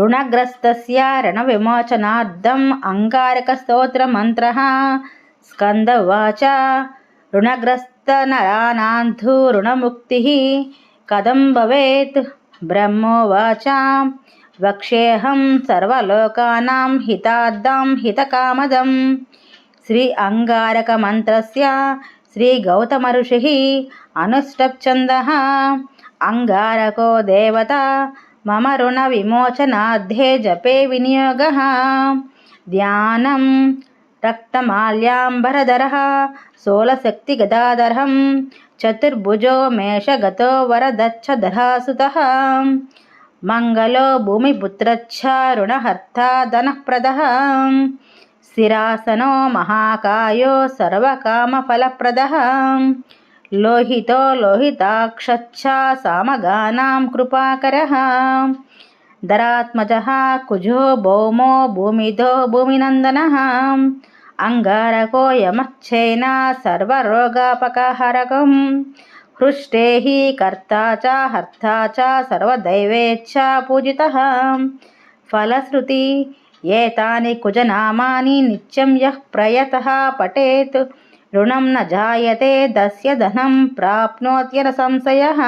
ऋणग्रस्तस्य ऋणविमोचनार्थम् अङ्गारकस्तोत्रमन्त्रः। स्कन्द उवाच ऋणग्रस्तनरानान्धु ऋणमुक्तिः कथं भवेत्? ब्रह्मोवाच वक्ष्येऽहं सर्वलोकानां हितार्थं हितकामदम्। श्री अंगारकमन्त्रस्य श्रीगौतमऋषिः अनुष्टुप्छन्दः। अंगारको देवता मम ऋणविमोचनार्थे जपे विनियोगः। ध्यानं रक्तमाल्याम्बरधरः शूलशक्तिगदाधरं चतुर्भुजो मेषगतो वरदच्छधरासुतः। मंगलो भूमिपुत्रच्छ ऋणहर्ता धनप्रदः। स्थिरासनो महाकायो सर्वकामफलप्रदः। लोहितो लोहिताक्षच्छ सामगानां कृपाकरः। धरात्मजः कुजो भौमो भूमिधो भूमिनन्दनः। अंगारको यमच्छेन सर्वरोगापकहरकम्। हृष्टेः कर्ता च हर्ता च सर्वदैवेच्छ पूजितः। फलश्रुति एतानि कुजनामानि नित्यं यः प्रयतः पठेत् ऋणं न जायते तस्य धनं प्राप्नोत्यन संशयः।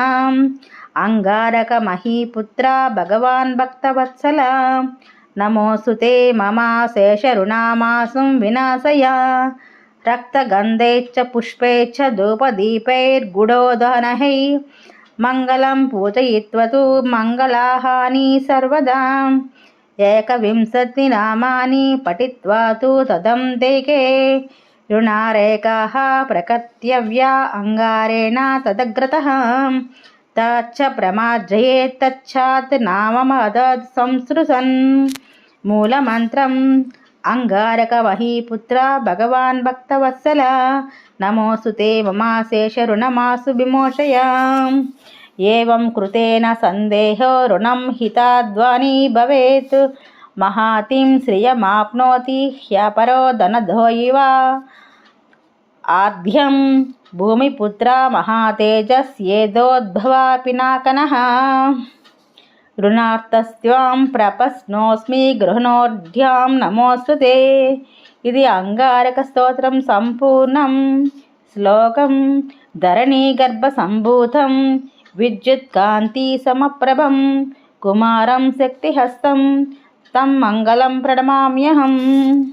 अंगारकमहीपुत्र भगवान् भक्तवत्सल नमोऽस्तु ते ममाशेषऋणामासुं विनाशय। रक्तगन्धैश्च पुष्पैश्च धूपदीपैर्गुडोदनैः मङ्गलं पूजयित्वा तु मङ्गलाहानि सर्वदा। एकविंशतिनामानि पठित्वा तु तदन्तेके ऋणारेकाः प्रकर्तव्या अंगारेण तदग्रतः। तच्च प्रमार्जयेत् तच्छात् नाममदत् संसृसन्। मूलमन्त्रम् अंगारकमहीपुत्र भगवान् भक्तवत्सल नमोऽस्तु ते ममाशेषऋणमासु विमोचय। एवं कृतेन सन्देहो ऋणं हिताद्वानि भवेत्। महातिं श्रियमाप्नोति ह्यपरो धनधो इव। आद्यं भूमिपुत्र महातेजस्येदोद्भवा पिनाकनः। ऋणार्थस्त्वां प्रपन्नोऽस्मि गृह्णोऽर्घ्यं नमोऽस्तु ते। इति अंगारकस्तोत्रं सम्पूर्णं। श्लोकं धरणीगर्भसम्भूतं विद्युत्कान्तिसमप्रभं कुमारं शक्तिहस्तं तं मङ्गलं प्रणमाम्यहम्।